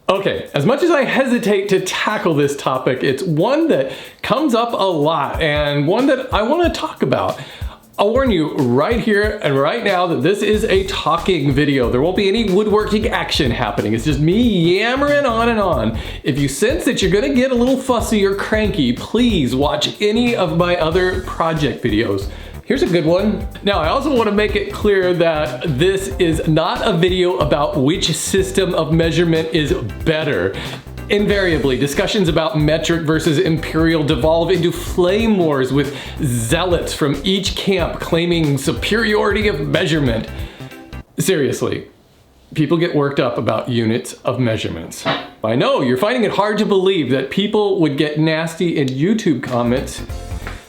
Okay, as much as I hesitate to tackle this topic, it's one that comes up a lot and one that I want to talk about. I'll warn you right here and right now that this is a talking video. There won't be any woodworking action happening. It's just me yammering on and on. If you sense that you're gonna get a little fussy or cranky, please watch any of my other project videos. Here's a good one. Now, I also want to make it clear that this is not a video about which system of measurement is better. Invariably, discussions about metric versus imperial devolve into flame wars with zealots from each camp claiming superiority of measurement. Seriously, people get worked up about units of measurements. I know you're finding it hard to believe that people would get nasty in YouTube comments.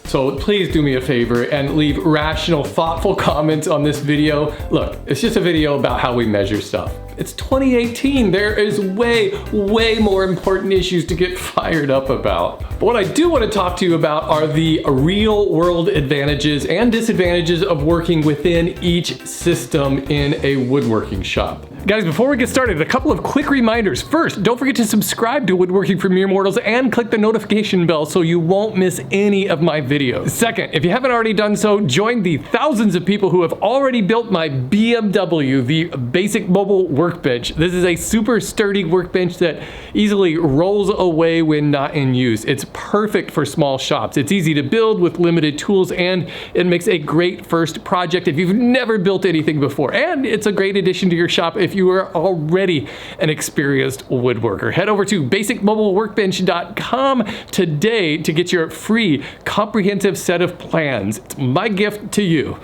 So please do me a favor and leave rational, thoughtful comments on this video. Look, it's just a video about how we measure stuff. It's 2018. There is way more important issues to get fired up about. But what I do want to talk to you about are the real world advantages and disadvantages of working within each system in a woodworking shop. Guys, before we get started, a couple of quick reminders. First, don't forget to subscribe to Woodworking for Mere Mortals and click the notification bell so you won't miss any of my videos. Second, if you haven't already done so, join the thousands of people who have already built my BMW, the Basic Mobile Workbench. This is a super sturdy workbench that easily rolls away when not in use. It's perfect for small shops. It's easy to build with limited tools, and it makes a great first project if you've never built anything before. And it's a great addition to your shop if you are already an experienced woodworker. Head over to basicmobileworkbench.com today to get your free comprehensive set of plans. It's my gift to you.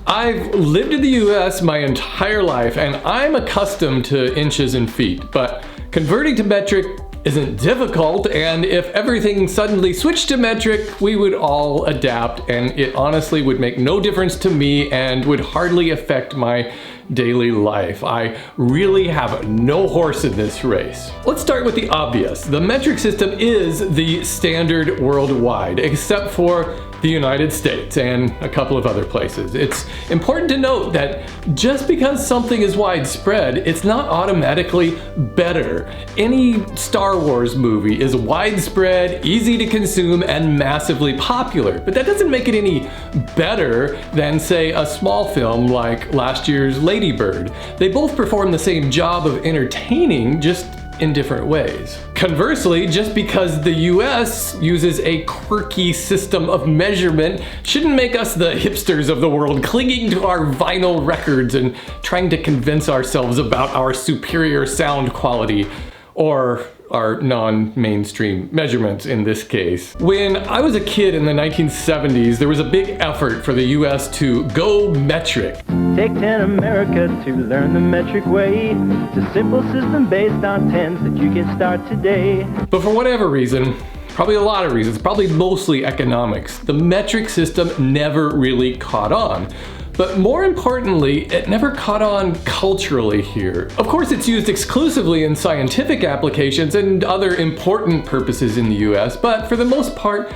I've lived in the US my entire life and I'm accustomed to inches and feet, but converting to metric isn't difficult, and if everything suddenly switched to metric, we would all adapt, and it honestly would make no difference to me and would hardly affect my daily life. I really have no horse in this race. Let's start with the obvious. The metric system is the standard worldwide, except for the United States and a couple of other places. It's important to note that just because something is widespread, it's not automatically better. Any Star Wars movie is widespread, easy to consume, and massively popular, but that doesn't make it any better than, say, a small film like last year's Lady Bird. They both perform the same job of entertaining, just in different ways. Conversely, just because the US uses a quirky system of measurement shouldn't make us the hipsters of the world clinging to our vinyl records and trying to convince ourselves about our superior sound quality, or our non-mainstream measurements in this case. When I was a kid in the 1970s, there was a big effort for the US to go metric. Take 10 America to learn the metric way. It's a simple system based on tens that you can start today. But for whatever reason, probably a lot of reasons, probably mostly economics, the metric system never really caught on. But more importantly, it never caught on culturally here. Of course, it's used exclusively in scientific applications and other important purposes in the US, but for the most part,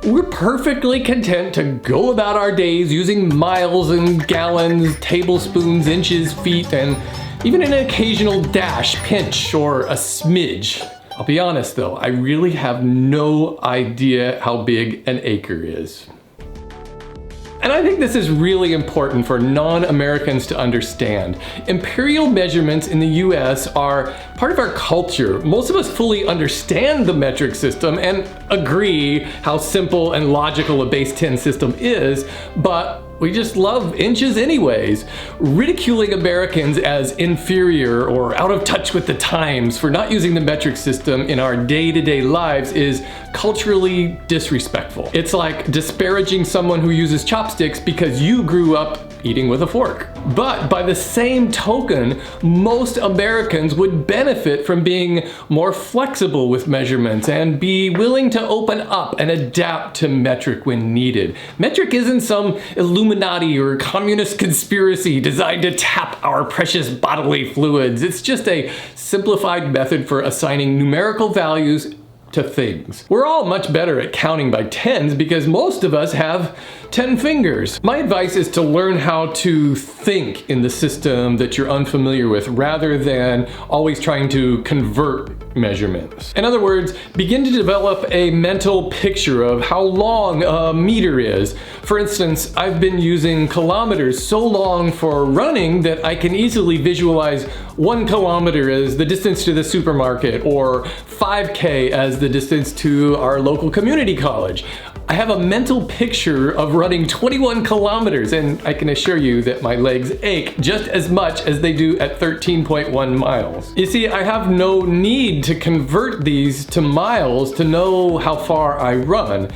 we're perfectly content to go about our days using miles and gallons, tablespoons, inches, feet, and even an occasional dash, pinch, or a smidge. I'll be honest though, I really have no idea how big an acre is. And I think this is really important for non-Americans to understand. Imperial measurements in the US are part of our culture. Most of us fully understand the metric system and agree how simple and logical a base 10 system is, but we just love inches anyways. Ridiculing Americans as inferior or out of touch with the times for not using the metric system in our day-to-day lives is culturally disrespectful. It's like disparaging someone who uses chopsticks because you grew up eating with a fork. But by the same token, most Americans would benefit from being more flexible with measurements and be willing to open up and adapt to metric when needed. Metric isn't some Illuminati or communist conspiracy designed to tap our precious bodily fluids. It's just a simplified method for assigning numerical values to things. We're all much better at counting by tens because most of us have 10 fingers. My advice is to learn how to think in the system that you're unfamiliar with rather than always trying to convert measurements. In other words, begin to develop a mental picture of how long a meter is. For instance, I've been using kilometers so long for running that I can easily visualize 1 kilometer as the distance to the supermarket or 5K as the distance to our local community college. I have a mental picture of running 21 kilometers, and I can assure you that my legs ache just as much as they do at 13.1 miles. You see, I have no need to convert these to miles to know how far I run.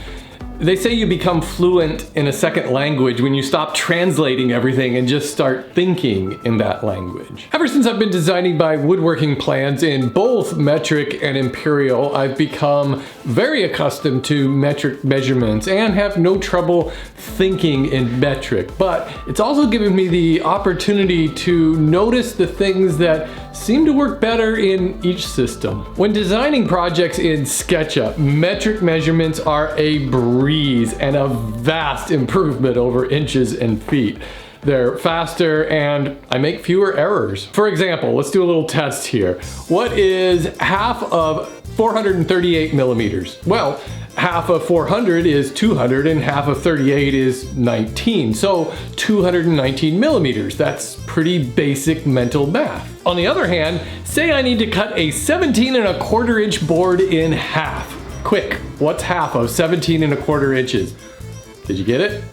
They say you become fluent in a second language when you stop translating everything and just start thinking in that language. Ever since I've been designing my woodworking plans in both metric and imperial, I've become very accustomed to metric measurements and have no trouble thinking in metric. But it's also given me the opportunity to notice the things that seem to work better in each system. When designing projects in SketchUp, metric measurements are a breeze and a vast improvement over inches and feet. They're faster and I make fewer errors. For example, let's do a little test here. What is half of 438 millimeters? Well, half of 400 is 200 and half of 38 is 19. So 219 millimeters. That's pretty basic mental math. On the other hand, say I need to cut a 17¼ inch board in half. Quick, what's half of 17¼ inches? Did you get it?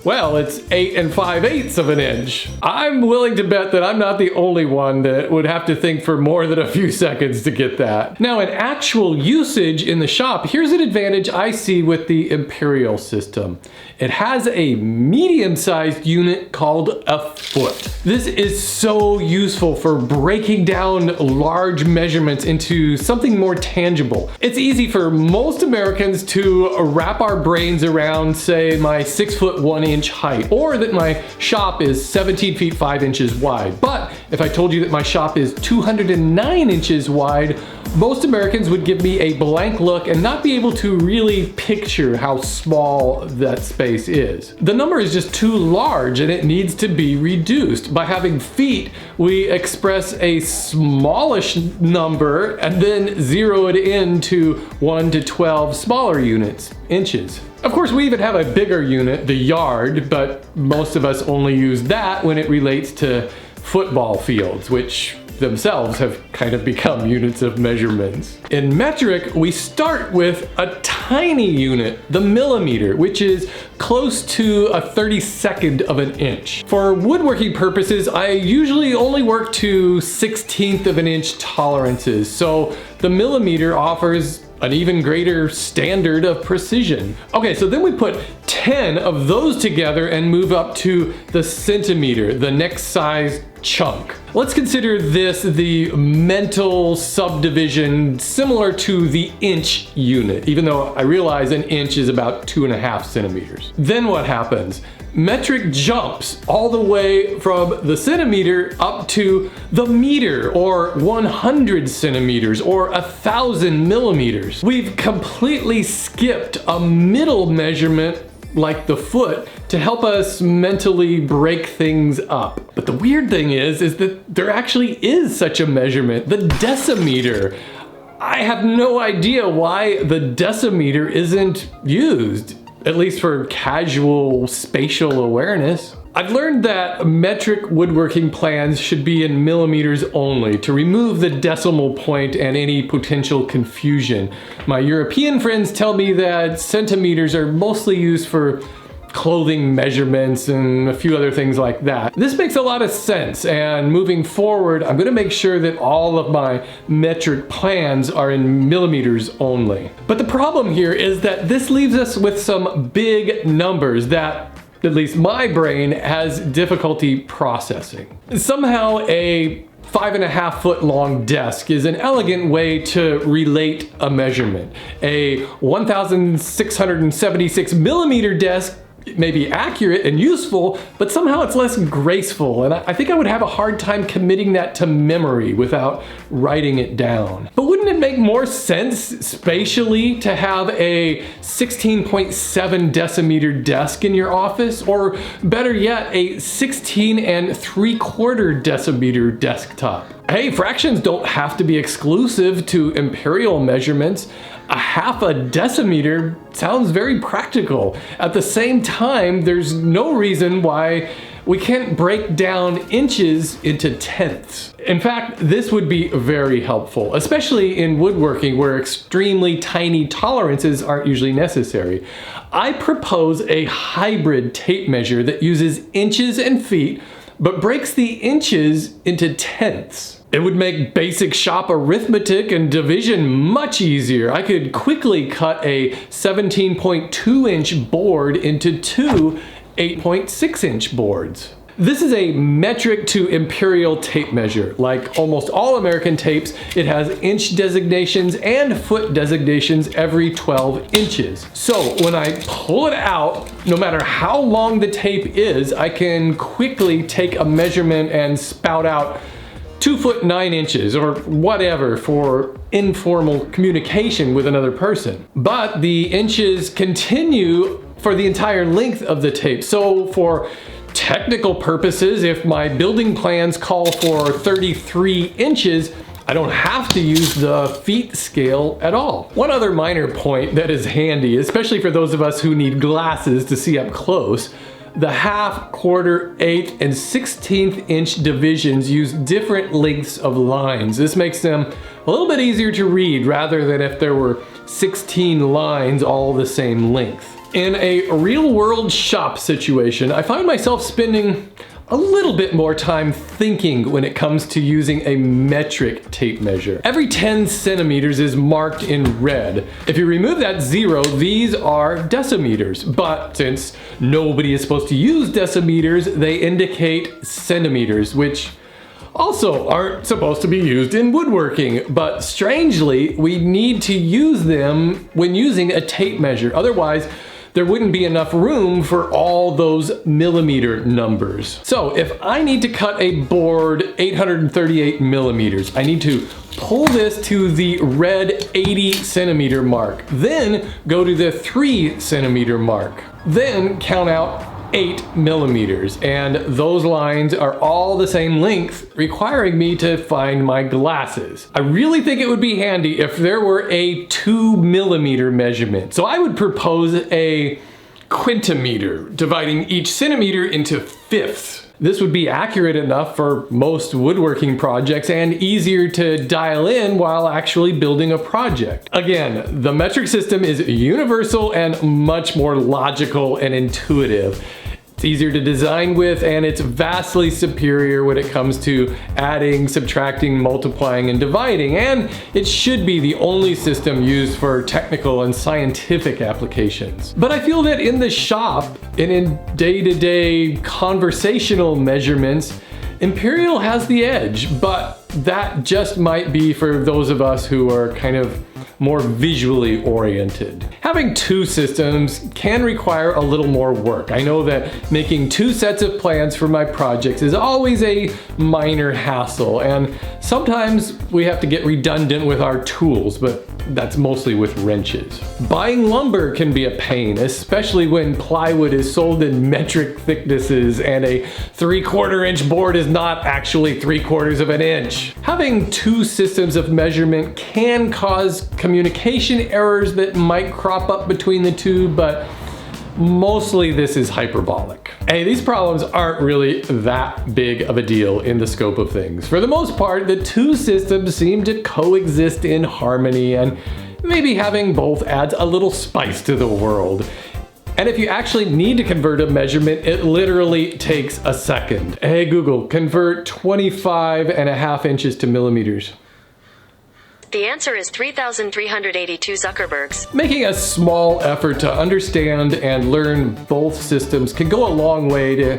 Well, it's 8 5/8 of an inch. I'm willing to bet that I'm not the only one that would have to think for more than a few seconds to get that. Now, in actual usage in the shop, here's an advantage I see with the Imperial system. It has a medium-sized unit called a foot. This is so useful for breaking down large measurements into something more tangible. It's easy for most Americans to wrap our brains around, say, my 6'1" height, or that my shop is 17 feet 5 inches wide. But if I told you that my shop is 209 inches wide, most Americans would give me a blank look and not be able to really picture how small that space is. The number is just too large and it needs to be reduced. By having feet, we express a smallish number and then zero it in to 1 to 12 smaller units, inches. Of course, we even have a bigger unit, the yard, but most of us only use that when it relates to football fields, which themselves have kind of become units of measurements. In metric, we start with a tiny unit, the millimeter, which is close to a 32nd of an inch. For woodworking purposes, I usually only work to 1/16 of an inch tolerances, so the millimeter offers an even greater standard of precision. Okay, so then we put 10 of those together and move up to the centimeter, the next size chunk. Let's consider this the mental subdivision similar to the inch unit, even though I realize an inch is about 2.5 centimeters. Then what happens? Metric jumps all the way from the centimeter up to the meter, or 100 centimeters, or 1,000 millimeters. We've completely skipped a middle measurement like the foot to help us mentally break things up. But the weird thing is that there actually is such a measurement, the decimeter. I have no idea why the decimeter isn't used, at least for casual spatial awareness. I've learned that metric woodworking plans should be in millimeters only to remove the decimal point and any potential confusion. My European friends tell me that centimeters are mostly used for clothing measurements and a few other things like that. This makes a lot of sense, and moving forward, I'm gonna make sure that all of my metric plans are in millimeters only. But the problem here is that this leaves us with some big numbers that at least my brain has difficulty processing. Somehow a 5.5 foot long desk is an elegant way to relate a measurement. A 1,676 millimeter desk may be accurate and useful, but somehow it's less graceful, and I think I would have a hard time committing that to memory without writing it down. But wouldn't it it make more sense spatially to have a 16.7 decimeter desk in your office, or better yet, a 16.75 decimeter desktop? Hey, fractions don't have to be exclusive to imperial measurements. A half a decimeter sounds very practical. At the same time, there's no reason why we can't break down inches into tenths. In fact, this would be very helpful, especially in woodworking where extremely tiny tolerances aren't usually necessary. I propose a hybrid tape measure that uses inches and feet, but breaks the inches into tenths. It would make basic shop arithmetic and division much easier. I could quickly cut a 17.2 inch board into two 8.6 inch boards. This is a metric to imperial tape measure. Like almost all American tapes, it has inch designations and foot designations every 12 inches. So when I pull it out, no matter how long the tape is, I can quickly take a measurement and spout out 2 foot 9 inches or whatever for informal communication with another person. But the inches continue for the entire length of the tape. So for technical purposes, if my building plans call for 33 inches, I don't have to use the feet scale at all. One other minor point that is handy, especially for those of us who need glasses to see up close, the half, quarter, 1/8, and 1/16 inch divisions use different lengths of lines. This makes them a little bit easier to read rather than if there were 16 lines all the same length. In a real-world shop situation, I find myself spending a little bit more time thinking when it comes to using a metric tape measure. Every 10 centimeters is marked in red. If you remove that 0, these are decimeters. But since nobody is supposed to use decimeters, they indicate centimeters, which also aren't supposed to be used in woodworking. But strangely, we need to use them when using a tape measure. Otherwise, there wouldn't be enough room for all those millimeter numbers. So if I need to cut a board 838 millimeters, I need to pull this to the red 80 centimeter mark, then go to the 3 centimeter mark, then count out 8 millimeters, and those lines are all the same length, requiring me to find my glasses. I really think it would be handy if there were a 2 millimeter measurement. So I would propose a quintimeter, dividing each centimeter into fifths. This would be accurate enough for most woodworking projects and easier to dial in while actually building a project. Again, the metric system is universal and much more logical and intuitive. It's easier to design with, and it's vastly superior when it comes to adding, subtracting, multiplying, and dividing, and it should be the only system used for technical and scientific applications. But I feel that in the shop and in day-to-day conversational measurements, Imperial has the edge, but that just might be for those of us who are kind of more visually oriented. Having two systems can require a little more work. I know that making 2 sets of plans for my projects is always a minor hassle, and sometimes we have to get redundant with our tools, but that's mostly with wrenches. Buying lumber can be a pain, especially when plywood is sold in metric thicknesses and a 3/4 inch board is not actually 3/4 of an inch. Having 2 systems of measurement can cause communication errors that might crop up between the two, but mostly this is hyperbolic. Hey, these problems aren't really that big of a deal in the scope of things. For the most part, the 2 systems seem to coexist in harmony, and maybe having both adds a little spice to the world. And if you actually need to convert a measurement, it literally takes a second. Hey Google, convert 25.5 inches to millimeters. The answer is 3,382 Zuckerbergs. Making a small effort to understand and learn both systems can go a long way to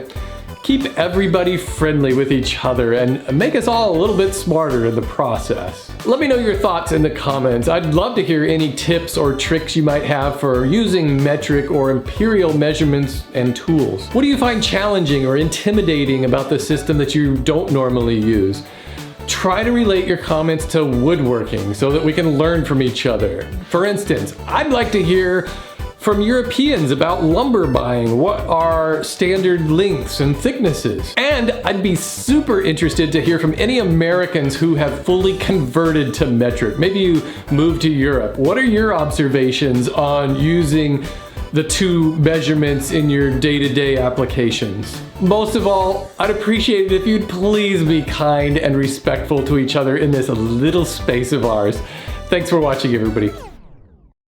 keep everybody friendly with each other and make us all a little bit smarter in the process. Let me know your thoughts in the comments. I'd love to hear any tips or tricks you might have for using metric or imperial measurements and tools. What do you find challenging or intimidating about the system that you don't normally use? try to relate your comments to woodworking so that we can learn from each other. For instance, I'd like to hear from Europeans about lumber buying. What are standard lengths and thicknesses? And I'd be super interested to hear from any Americans who have fully converted to metric. Maybe you moved to Europe. What are your observations on using the two measurements in your day-to-day applications? Most of all, I'd appreciate it if you'd please be kind and respectful to each other in this little space of ours. Thanks for watching, everybody.